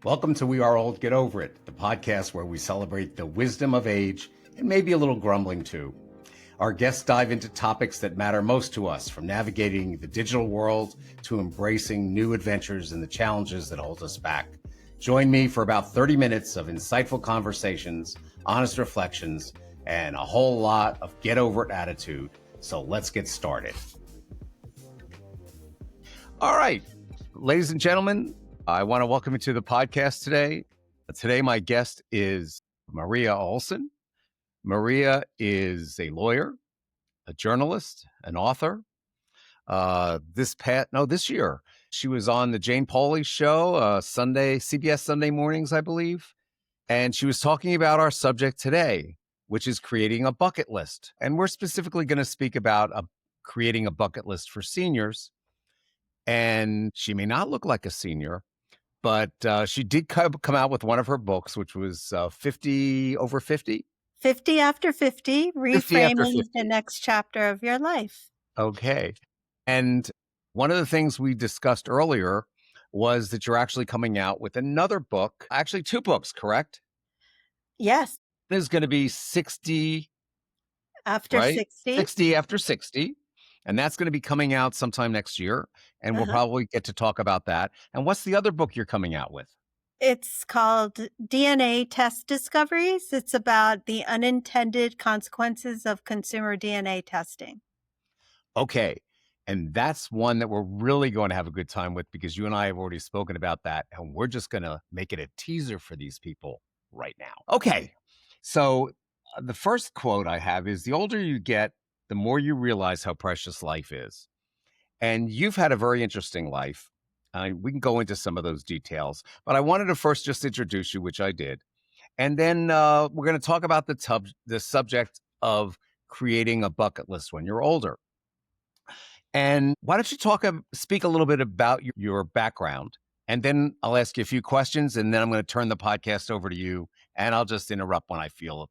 Welcome to We Are Old, Get Over It, the podcast where we celebrate the wisdom of age and maybe a little grumbling too. Our guests dive into topics that matter most to us, from navigating the digital world to embracing new adventures and the challenges that hold us back. Join me for about 30 minutes of insightful conversations, honest reflections, and a whole lot of get over it attitude. So let's get started. All right, ladies and gentlemen, I want to welcome you to the podcast today. Today, my guest is Maria Olsen. Maria is a lawyer, a journalist, an author. This year, she was on the Jane Pauley show, CBS Sunday mornings, I believe. And she was talking about our subject today, which is creating a bucket list. And we're specifically going to speak about creating a bucket list for seniors. And she may not look like a senior, but she did come out with one of her books, which was 50 over 50. 50 after 50, 50 after Reframing 50. the next chapter of your life. Okay. And one of the things we discussed earlier was that you're actually coming out with another book, actually two books, correct? Yes. There's going to be 60 after right? 60. 60 after 60. And that's going to be coming out sometime next year. And we'll probably get to talk about that. And what's the other book you're coming out with? It's called DNA Test Discoveries. It's about the unintended consequences of consumer DNA testing. Okay. And that's one that we're really going to have a good time with, because you and I have already spoken about that. And we're just going to make it a teaser for these people right now. Okay. So the first quote I have is, the older you get, the more you realize how precious life is. And you've had a very interesting life. We can go into some of those details, but I wanted to first just introduce you, which I did. And then we're going to talk about the subject of creating a bucket list when you're older. And why don't you speak a little bit about your background, and then I'll ask you a few questions, and then I'm going to turn the podcast over to you, and I'll just interrupt when I feel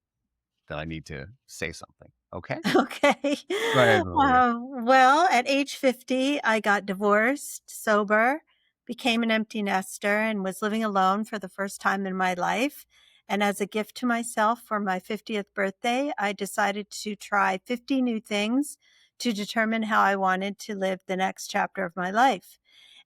that I need to say something. Okay? Okay. Go ahead, Maria. Well, at age 50, I got divorced, sober, became an empty nester, and was living alone for the first time in my life. And as a gift to myself for my 50th birthday, I decided to try 50 new things to determine how I wanted to live the next chapter of my life.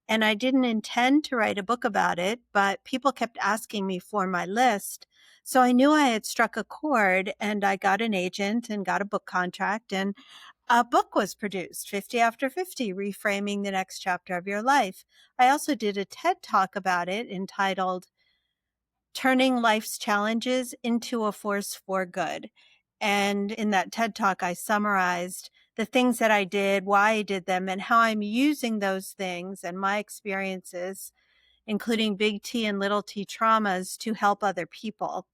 And I didn't intend to write a book about it, but people kept asking me for my list. So I knew I had struck a chord, and I got an agent and got a book contract, and a book was produced, 50 after 50, Reframing the Next Chapter of Your Life. I also did a TED Talk about it entitled Turning Life's Challenges into a Force for Good. And in that TED Talk, I summarized the things that I did, why I did them, and how I'm using those things and my experiences, including big T and little t traumas, to help other people.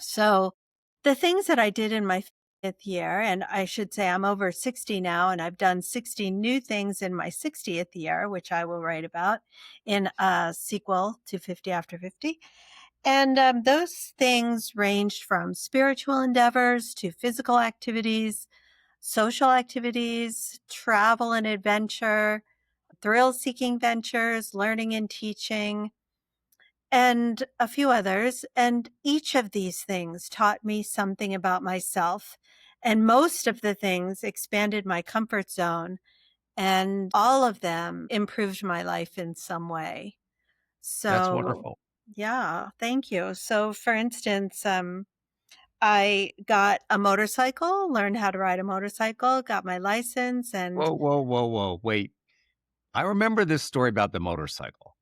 So the things that I did in my 50th year, and I should say I'm over 60 now, and I've done 60 new things in my 60th year, which I will write about in a sequel to 50 after 50. And those things ranged from spiritual endeavors to physical activities, social activities, travel and adventure, thrill-seeking ventures, learning and teaching, and a few others. And each of these things taught me something about myself. And most of the things expanded my comfort zone, and all of them improved my life in some way. So That's wonderful. Yeah, thank you. So for instance, I got a motorcycle, learned how to ride a motorcycle, got my license, and Whoa. Wait. I remember this story about the motorcycle.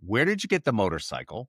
Where did you get the motorcycle?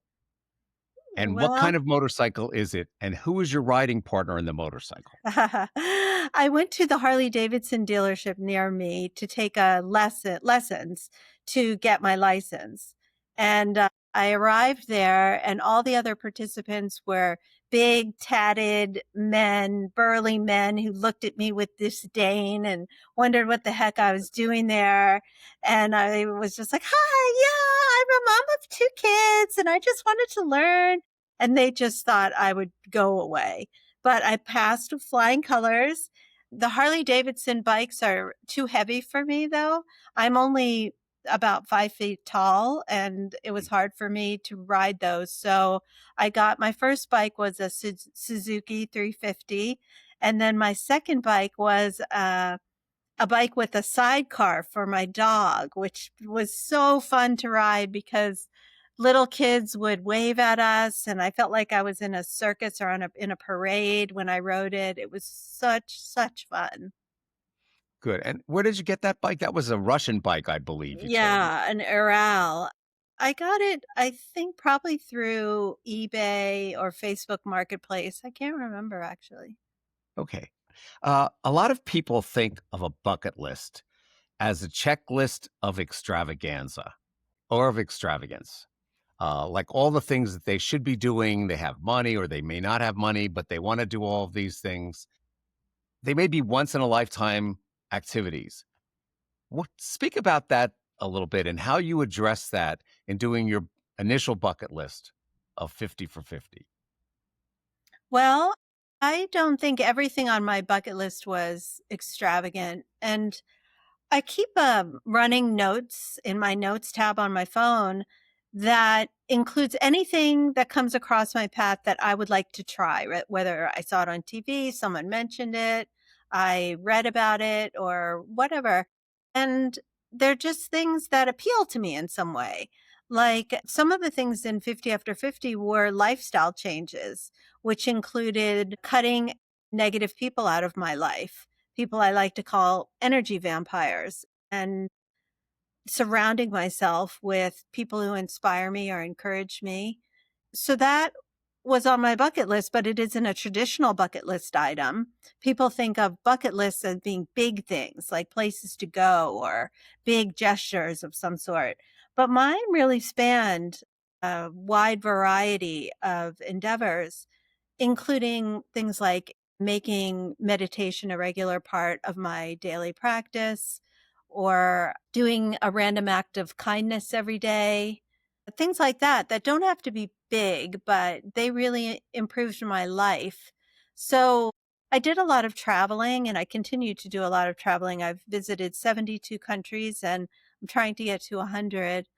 And what well, kind of motorcycle is it? And who is your riding partner in the motorcycle? I went to the Harley Davidson dealership near me to take lessons to get my license. And I arrived there, and all the other participants were big, tatted men, burly men who looked at me with disdain and wondered what the heck I was doing there. And I was just like, hi, yeah, I'm a mom of 2 kids, and I just wanted to learn. And they just thought I would go away. But I passed with flying colors. The Harley Davidson bikes are too heavy for me, though. I'm only about 5 feet tall, and it was hard for me to ride those. So I got my first bike was a Suzuki 350, and then my second bike was a bike with a sidecar for my dog, which was so fun to ride because little kids would wave at us, and I felt like I was in a circus or on a in a parade when I rode it. It was such fun. Good. And where did you get that bike? That was a Russian bike, I believe you told me. Yeah, an Ural. I got it, I think, probably through eBay or Facebook Marketplace. I can't remember actually. Okay. A lot of people think of a bucket list as a checklist of extravaganza or of extravagance. Like all the things that they should be doing. They have money or they may not have money, but they want to do all of these things. They may be once in a lifetime activities. Speak about that a little bit and how you address that in doing your initial bucket list of 50 for 50. Well, I don't think everything on my bucket list was extravagant, and I keep, running notes in my notes tab on my phone that includes anything that comes across my path that I would like to try, whether I saw it on TV, someone mentioned it, I read about it, or whatever. And they're just things that appeal to me in some way. Like some of the things in 50 After 50 were lifestyle changes, which included cutting negative people out of my life, people I like to call energy vampires, and surrounding myself with people who inspire me or encourage me. So that was on my bucket list, but it isn't a traditional bucket list item. People think of bucket lists as being big things like places to go or big gestures of some sort. But mine really spanned a wide variety of endeavors, including things like making meditation a regular part of my daily practice or doing a random act of kindness every day. Things like that that don't have to be big, but they really improved my life. So I did a lot of traveling and I continue to do a lot of traveling. I've visited 72 countries and I'm trying to get to 100.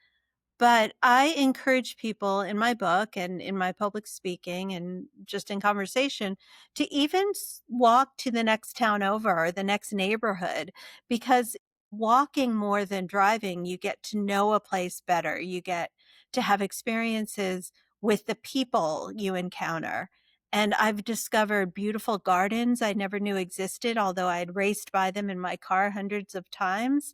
But I encourage people in my book and in my public speaking and just in conversation to even walk to the next town over or the next neighborhood, because walking more than driving, you get to know a place better. You get to have experiences with the people you encounter. And I've discovered beautiful gardens I never knew existed, although I had raced by them in my car hundreds of times.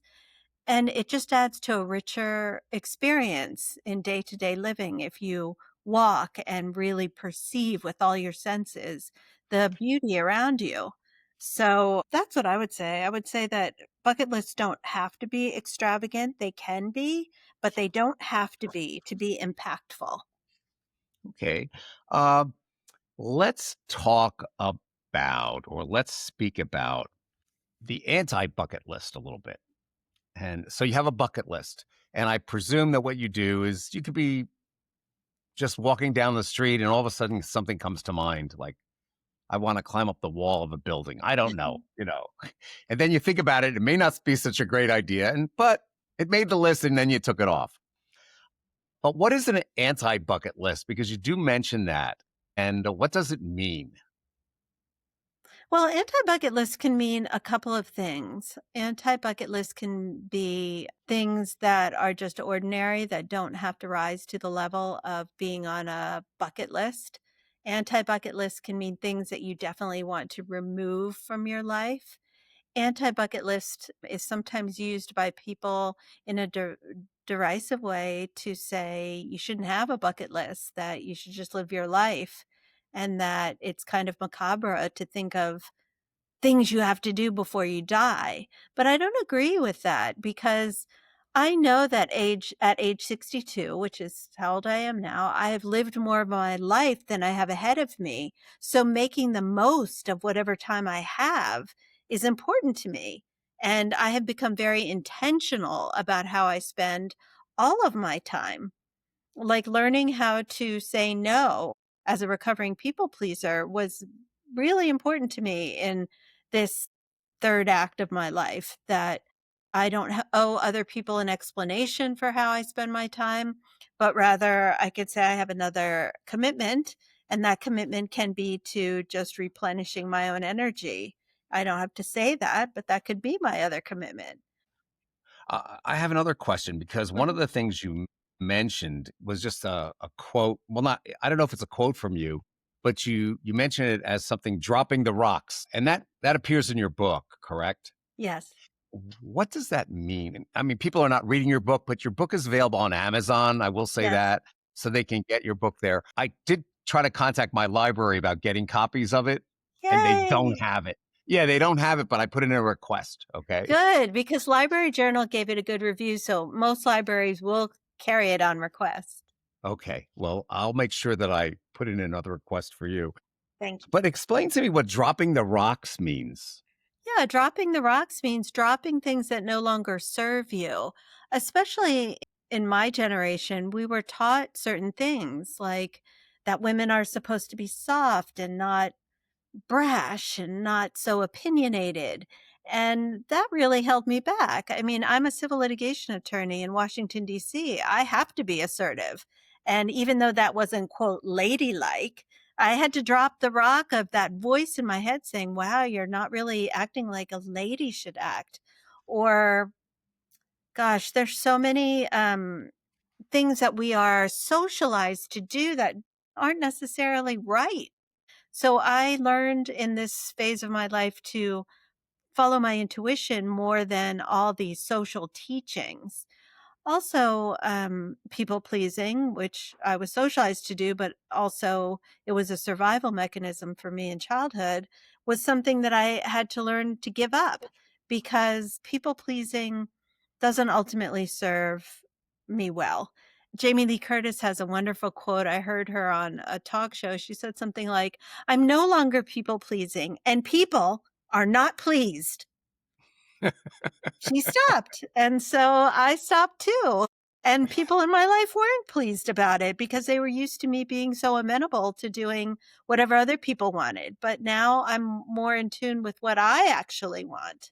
And it just adds to a richer experience in day-to-day living if you walk and really perceive with all your senses the beauty around you. So that's what I would say. I would say that bucket lists don't have to be extravagant. They can be, but they don't have to be impactful. Okay. Uh, let's talk about, or let's speak about the anti bucket list a little bit. And so you have a bucket list. And I presume that what you do is you could be just walking down the street and all of a sudden something comes to mind, like, I want to climb up the wall of a building. I don't know. And then you think about it, it may not be such a great idea, but it made the list and then you took it off. But what is an anti bucket list? Because you do mention that. And what does it mean? Well, anti-bucket list can mean a couple of things. Anti-bucket list can be things that are just ordinary that don't have to rise to the level of being on a bucket list. Anti-bucket list can mean things that you definitely want to remove from your life. Anti-bucket list is sometimes used by people in a derisive way to say you shouldn't have a bucket list, that you should just live your life, and that it's kind of macabre to think of things you have to do before you die. But I don't agree with that because I know that at age 62, which is how old I am now, I have lived more of my life than I have ahead of me. So making the most of whatever time I have is important to me. And I have become very intentional about how I spend all of my time. Like learning how to say no as a recovering people pleaser was really important to me in this third act of my life, that I don't owe other people an explanation for how I spend my time, but rather I could say I have another commitment, and that commitment can be to just replenishing my own energy. I don't have to say that, but that could be my other commitment. I have another question because one of Mhm. the things you mentioned was just a quote. Well, not I don't know if it's a quote from you, but you mentioned it as something dropping the rocks, and that appears in your book, correct? Yes. What does that mean? I mean, people are not reading your book, but your book is available on Amazon. I will say Yes. that, so they can get your book there. I did try to contact my library about getting copies of it, and they don't Yay! have it. Yeah, they don't have it, but I put in a request. Okay. Good, because Library Journal gave it a good review, so most libraries will carry it on request. Okay. Well, I'll make sure that I put in another request for you. Thank you. But explain to me what dropping the rocks means. Yeah, dropping the rocks means dropping things that no longer serve you. Especially in my generation, we were taught certain things like that women are supposed to be soft and not brash and not so opinionated. And that really held me back. I mean, I'm a civil litigation attorney in Washington, D.C. I have to be assertive. And even though that wasn't, quote, ladylike, I had to drop the rock of that voice in my head saying, wow, you're not really acting like a lady should act. Or, gosh, there's so many things that we are socialized to do that aren't necessarily right. So I learned in this phase of my life to follow my intuition more than all these social teachings. Also, people pleasing, which I was socialized to do, but also it was a survival mechanism for me in childhood, was something that I had to learn to give up because people pleasing doesn't ultimately serve me well. Jamie Lee Curtis has a wonderful quote. I heard her on a talk show. She said something like, I'm no longer people pleasing, and people are not pleased. She stopped, and so I stopped too, and people in my life weren't pleased about it because they were used to me being so amenable to doing whatever other people wanted, but now I'm more in tune with what I actually want.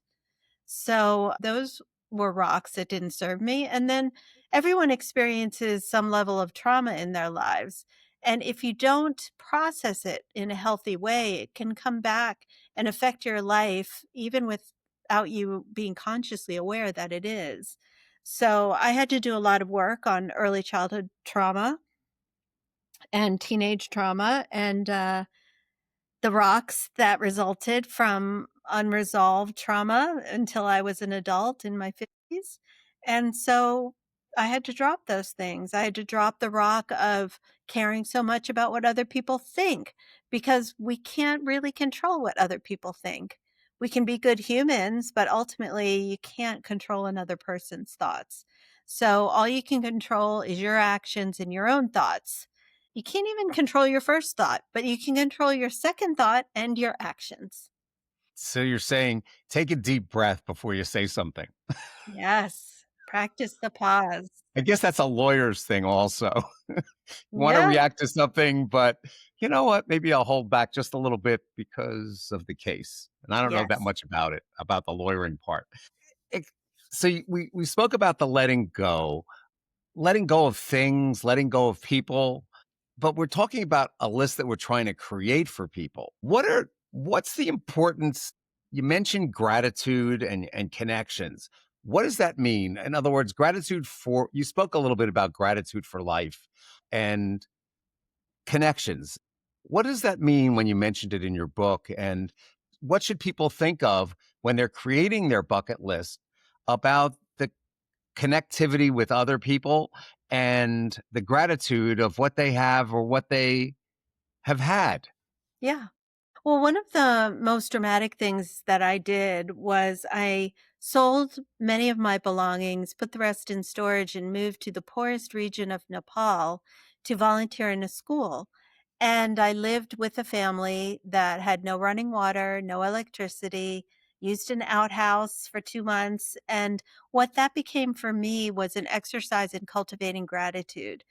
So those were rocks that didn't serve me. And then everyone experiences some level of trauma in their lives. And if you don't process it in a healthy way, it can come back and affect your life, even without you being consciously aware that it is. So I had to do a lot of work on early childhood trauma and teenage trauma. And the rocks that resulted from unresolved trauma until I was an adult in my 50s. And so I had to drop those things. I had to drop the rock of caring so much about what other people think because we can't really control what other people think. We can be good humans, but ultimately you can't control another person's thoughts. So all you can control is your actions and your own thoughts. You can't even control your first thought, but you can control your second thought and your actions. So you're saying take a deep breath before you say something. Yes. Practice the pause. I guess that's a lawyer's thing also. You want to Yeah. react to something, but you know what? Maybe I'll hold back just a little bit because of the case. And I don't know that Yes. much about it, about the lawyering part. Ex- we spoke about the letting go of things, letting go of people, but we're talking about a list that we're trying to create for people. What's the importance? You mentioned gratitude and connections. What does that mean? In other words, gratitude for you spoke a little bit about gratitude for life and connections. What does that mean when you mentioned it in your book? And what should people think of when they're creating their bucket list about the connectivity with other people and the gratitude of what they have or what they have had? Yeah. Well, one of the most dramatic things that I did was I sold many of my belongings, put the rest in storage, and moved to the poorest region of Nepal to volunteer in a school. And I lived with a family that had no running water, no electricity, used an outhouse for 2 months. And what that became for me was an exercise in cultivating gratitude.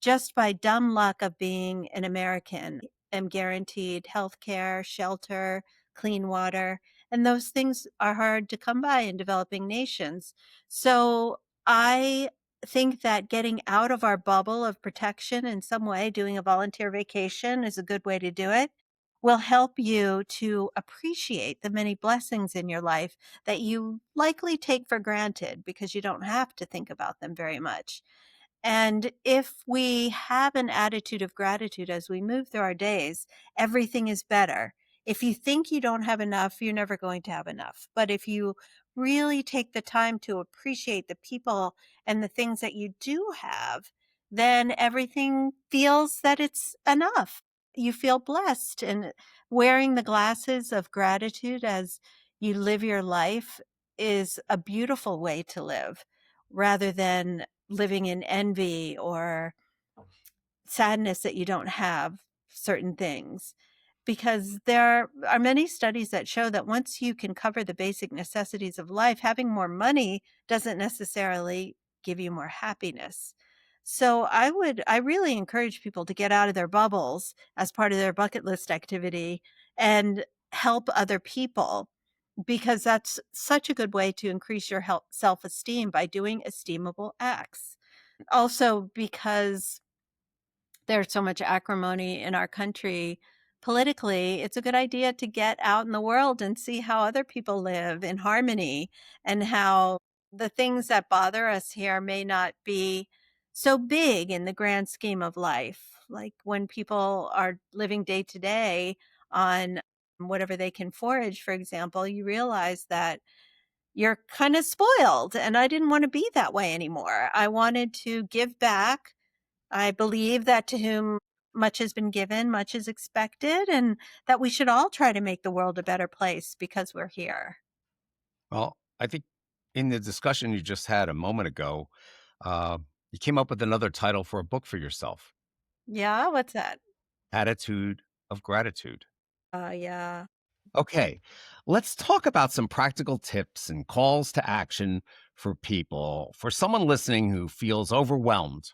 Just by dumb luck of being an American, am guaranteed health care, shelter, clean water. And those things are hard to come by in developing nations. So I think that getting out of our bubble of protection in some way, doing a volunteer vacation is a good way to do it, will help you to appreciate the many blessings in your life that you likely take for granted because you don't have to think about them very much. And if we have an attitude of gratitude as we move through our days, everything is better. If you think you don't have enough, you're never going to have enough. But if you really take the time to appreciate the people and the things that you do have, then everything feels that it's enough. You feel blessed. And wearing the glasses of gratitude as you live your life is a beautiful way to live rather than living in envy or sadness that you don't have certain things. Because there are many studies that show that once you can cover the basic necessities of life, having more money doesn't necessarily give you more happiness. So I really encourage people to get out of their bubbles as part of their bucket list activity and help other people because that's such a good way to increase your self esteem by doing esteemable acts. Also, because there's so much acrimony in our country politically, it's a good idea to get out in the world and see how other people live in harmony and how the things that bother us here may not be so big in the grand scheme of life. Like when people are living day to day on whatever they can forage, for example, you realize that you're kind of spoiled. And I didn't want to be that way anymore. I wanted to give back. I believe that to whom much has been given, much is expected, and that we should all try to make the world a better place because we're here. Well, I think in the discussion you just had a moment ago, uh, you came up with another title for a book for yourself, Yeah, what's that? Attitude of Gratitude. Yeah. Okay, let's talk about some practical tips and calls to action for people, for someone listening who feels overwhelmed,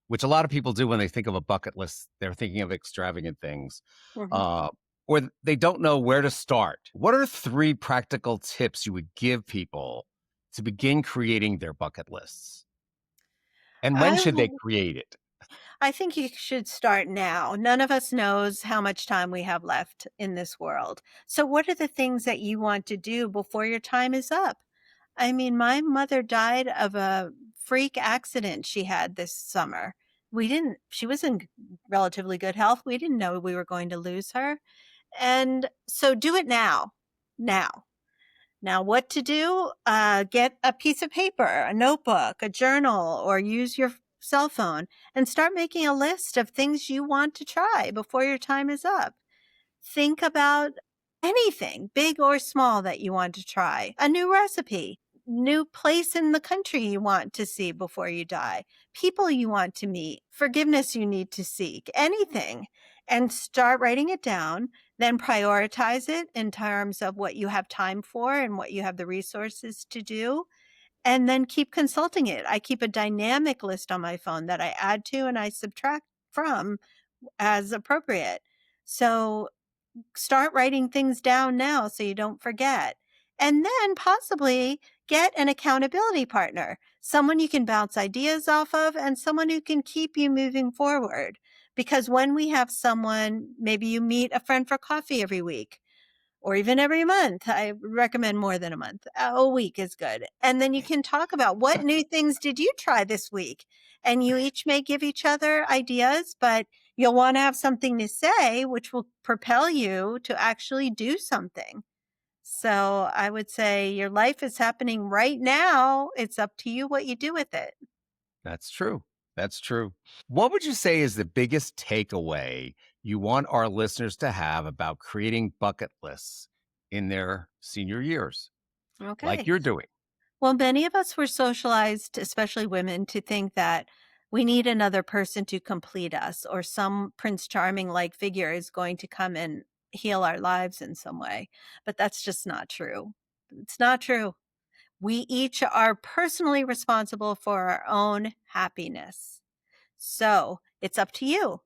which a lot of people do when they think of a bucket list. They're thinking of extravagant things, Mhm. uh, or they don't know where to start. What are three practical tips you would give people to begin creating their bucket lists? And when I should they w create it? I think you should start now. None of us knows how much time we have left in this world. So what are the things that you want to do before your time is up? I mean, my mother died of a freak accident she had this summer. She was in relatively good health. We didn't know we were going to lose her. And so do it now. Now. Now, what to do? Get a piece of paper, a notebook, a journal, or use your cell phone and start making a list of things you want to try before your time is up. Think about anything, big or small, that you want to try. A new recipe, new place in the country you want to see before you die, people you want to meet, forgiveness you need to seek, anything. And start writing it down, then prioritize it in terms of what you have time for and what you have the resources to do. And then keep consulting it. I keep a dynamic list on my phone that I add to and I subtract from as appropriate. So start writing things down now so you don't forget. And then possibly get an accountability partner, someone you can bounce ideas off of and someone who can keep you moving forward. Because when we have someone, maybe you meet a friend for coffee every week or even every month. I recommend more than a month. A week is good. And then you can talk about what new things did you try this week? And you each may give each other ideas, but you'll want to have something to say, which will propel you to actually do something. So I would say your life is happening right now. It's up to you what you do with it. That's true. That's true. What would you say is the biggest takeaway you want our listeners to have about creating bucket lists in their senior years, like Okay. you're doing? Well, many of us were socialized, especially women, to think that we need another person to complete us, or some Prince Charming like figure is going to come and heal our lives in some way. But that's just not true. It's not true. We each are personally responsible for our own happiness. So it's up to you.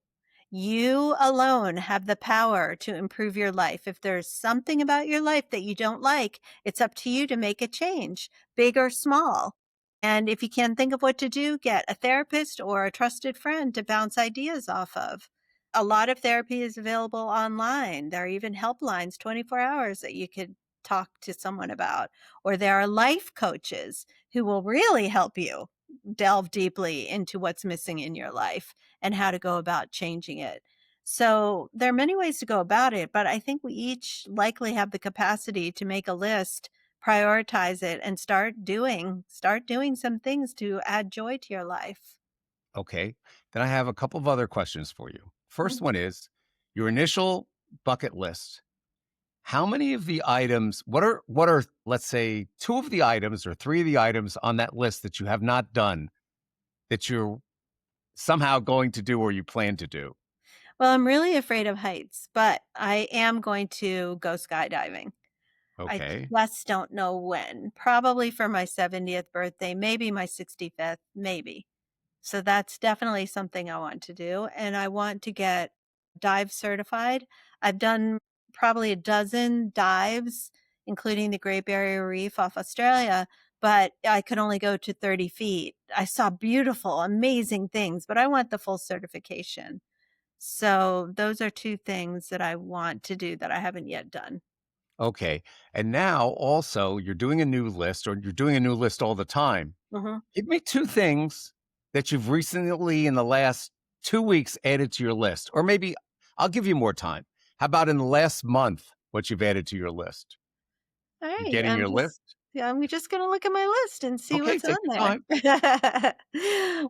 You alone have the power to improve your life. If there's something about your life that you don't like, it's up to you to make a change, big or small. And if you can't think of what to do, get a therapist or a trusted friend to bounce ideas off of. A lot of therapy is available online. There are even helplines 24 hours that you could talk to someone about. Or there are life coaches who will really help you delve deeply into what's missing in your life and how to go about changing it. So there are many ways to go about it, but I think we each likely have the capacity to make a list, prioritize it, and start doing some things to add joy to your life. Okay. Then I have a couple of other questions for you. First Mm. one is your initial bucket list. How many of the items, what are, let's say, two of the items or three of the items on that list that you have not done that you're somehow going to do or you plan to do? Well, I'm really afraid of heights, but I am going to go skydiving. I Okay. just don't know when. Probably for my 70th birthday, maybe my 65th, maybe. So that's definitely something I want to do, and I want to get dive certified. I've done probably a dozen dives, including the Great Barrier Reef off Australia, but I could only go to 30 feet. I saw beautiful, amazing things, but I want the full certification. So those are 2 things that I want to do that I haven't yet done. Okay. And now also you're doing a new list or you're doing a new list all the time. Mhm. Give me two things that you've recently in the last 2 weeks added to your list, or maybe I'll give you more time. How about in the last month, what you've added to your list? All You right, getting your list? yeah, I'm just gonna look at my list and see Okay, what's on take your there. time.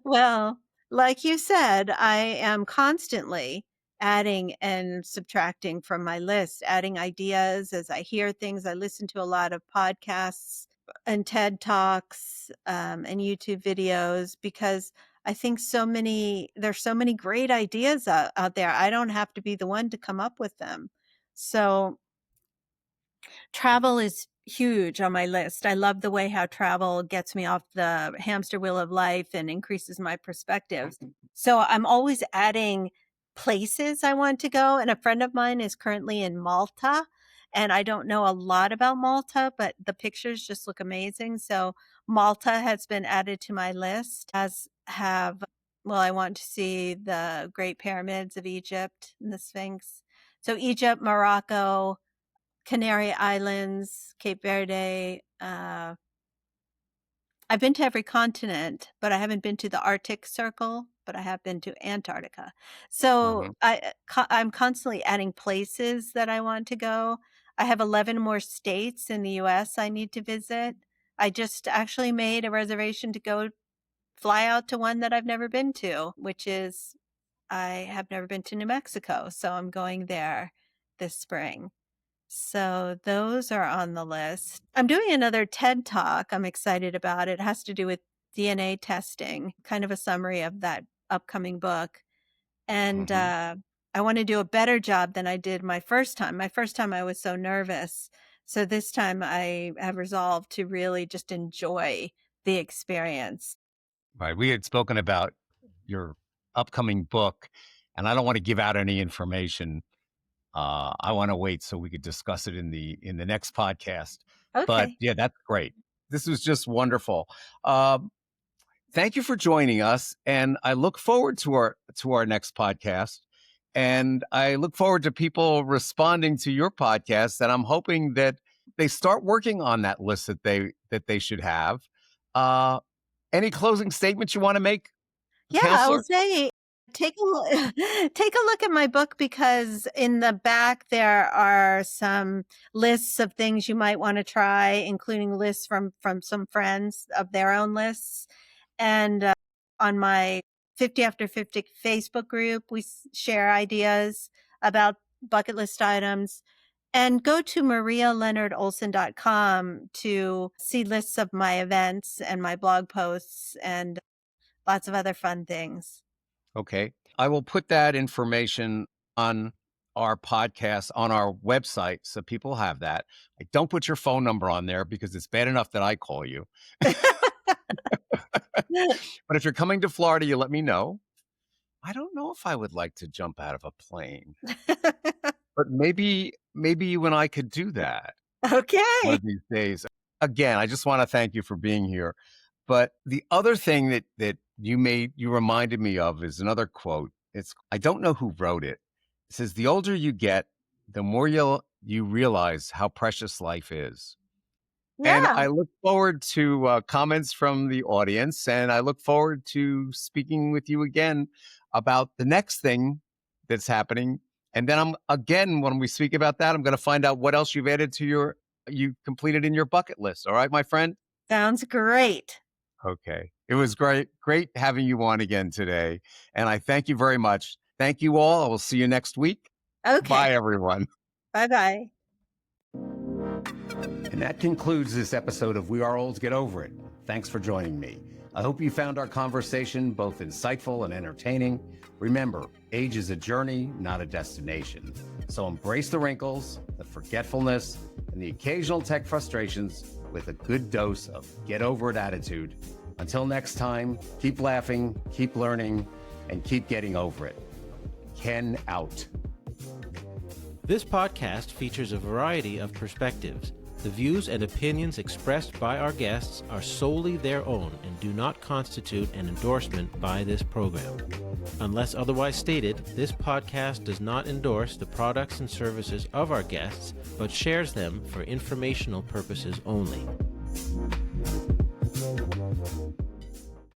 Well, like you said, I am constantly adding and subtracting from my list, adding ideas as I hear things. I listen to a lot of podcasts and TED Talks, and YouTube videos because I think there's so many great ideas out there. I don't have to be the one to come up with them. So travel is huge on my list. I love the way how travel gets me off the hamster wheel of life and increases my perspectives. So I'm always adding places I want to go. And a friend of mine is currently in Malta. And I don't know a lot about Malta, but the pictures just look amazing. So Malta has been added to my list, well, I want to see the Great Pyramids of Egypt and the Sphinx. So Egypt, Morocco, Canary Islands, Cape Verde, I've been to every continent, but I haven't been to the Arctic Circle, but I have been to Antarctica. So Mhm. I'm constantly adding places that I want to go. I have 11 more states in the US I need to visit. I just actually made a reservation to go fly out to one that I've never been to, which is I have never been to New Mexico, so I'm going there this spring. So those are on the list. I'm doing another TED Talk. I'm excited about it. It has to do with DNA testing, kind of a summary of that upcoming book. And Mhm. I want to do a better job than I did my first time. My first time, I was so nervous. So this time, I have resolved to really just enjoy the experience. Right. We had spoken about your upcoming book, and I don't want to give out any information. I want to wait so we could discuss it in the next podcast. But Okay. yeah, that's great. This was just wonderful. Um, Thank you for joining us, and I look forward to our next podcast. And I look forward to people responding to your podcast, and I'm hoping that they start working on that list that they should have. Uh, any closing statements you want to make, Yeah, I will counselor? say take a loo take a look at my book because in the back there are some lists of things you might wanna try, including lists from some friends of their own lists, and, on my 50 After 50 Facebook group, we share ideas about bucket list items, and go to marialeonardolsen.com to see lists of my events and my blog posts and lots of other fun things. Okay. I will put that information on our podcast on our website so people have that. I don't put your phone number on there because it's bad enough that I call you. But if you're coming to Florida, you let me know. I don't know if I would like to jump out of a plane, but maybe you and I could do that one Okay. of these days. Again, I just want to thank you for being here. But the other thing that you reminded me of is another quote. I don't know who wrote it. It says, "The older you get, the more you realize how precious life is." And Yeah, I look forward to comments from the audience, and I look forward to speaking with you again about the next thing that's happening. And then when we speak about that, I'm going to find out what else you completed in your bucket list. All right, my friend? sounds great. Okay. It was great having you on again today. And I thank you very much. Thank you all. I will see you next week. Okay. Bye, everyone. Bye-bye. And that concludes this episode of We Are Old, Get Over It. Thanks for joining me. I hope you found our conversation both insightful and entertaining. Remember, age is a journey, not a destination. So embrace the wrinkles, the forgetfulness, and the occasional tech frustrations with a good dose of get over it attitude. Until next time, keep laughing, keep learning, and keep getting over it. Ken out. This podcast features a variety of perspectives. The views and opinions expressed by our guests are solely their own and do not constitute an endorsement by this program. Unless otherwise stated, this podcast does not endorse the products and services of our guests, but shares them for informational purposes only.